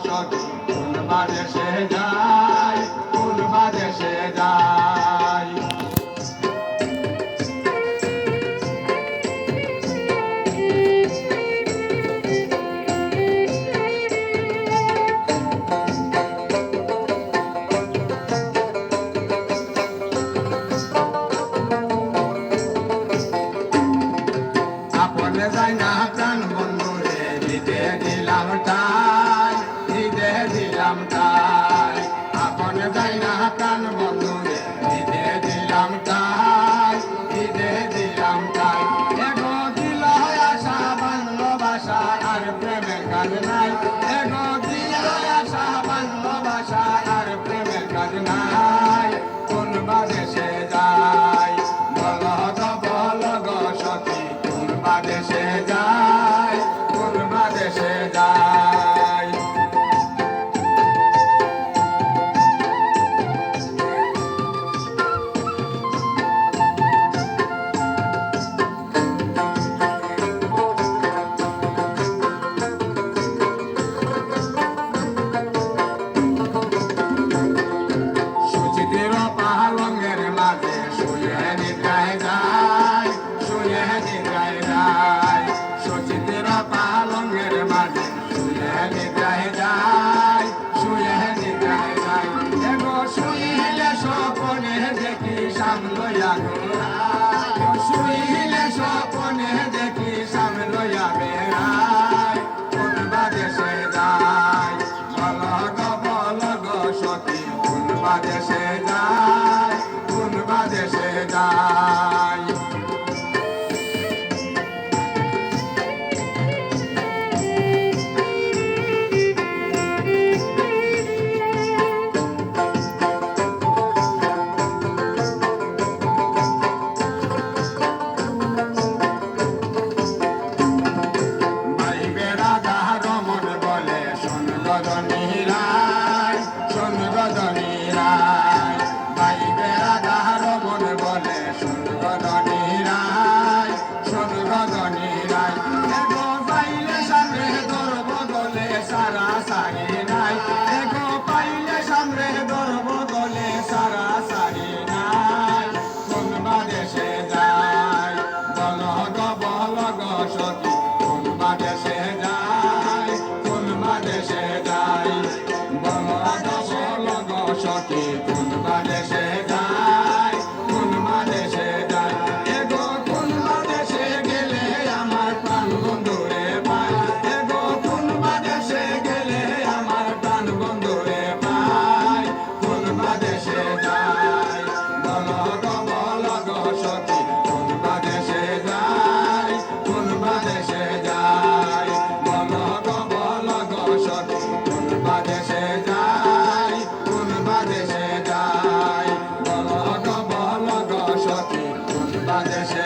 সখী কোন বাদেশে যায়, কোন বাদেশে যায়। আপনে যায় না প্রাণ বন্ধুরে দিতে দিলাম তাই, দিতে দিলাম তাই। আপনে যায় না প্রাণ বন্ধুরে দিতে দিলাম তাই, দিতে দিলাম তাই। এগো দিল আশা বাংলো ভাষা আর প্রেমের কাজ নাই, এগো দিল আশা বাংলো ভাষা আর প্রেমের কাজ নাই। কোন বাদেশে যায় বলো তো বলো গো সখী, কোন বাদেশে যায়, কোন বাদেশে যায়। সুচিতির পালঙ্গের মাঝে শুয়ে নিদ্রায় যায়, শুয়ে নিদ্রায় যায়। সুচিতির পালঙ্গের মাঝে শুয়ে নিদ্রায় যায়, শুয়ে নিদ্রায় যায়। এগো শুইলে স্বপনে দেখি সামলইয়া ঘোরায়, শুইলে স্বপনে দেখি সামলইয়া বেড়ায়। কোন বাদেশে যায় বলো গো সখী, কোন বাদেশে যায়, কোন বাদেশে যায়। ভাই বেড়া যাহার মন বলে শোন গজনী রায়, শোন গজনী রায়। ভাই বেড়া যাহার মন বলে শোন গজনী রায়, শোন গজনী রায়। এগো পাইলে সামনে ধরব গলে সারা সারি নাই, এগো পাইলে সামনে ধরব গলে সারা সারি নাই। কোন বাদেশে যায় বলো গো সখী, কোন বাদেশে যায়, কোন বাদেশে যায়। বলো গো সখী, কোন বাদেশে যায়, কোন বাদেশে যায়। এগো কোন বাদেশে গেলে আমার প্রাণ বন্ধুরে পাই, এগো কোন বাদেশে গেলে আমার প্রাণ বন্ধুরে পাই। কোন বাদেশে যায় বলো গো সখী, কোন বাদেশে যায়, কোন বাদেশে যায়। বলো গো সখী, কোন বাদেশে যায়, কোন বাদেশে যায়। বলো গো সখী, কোন বাদেশে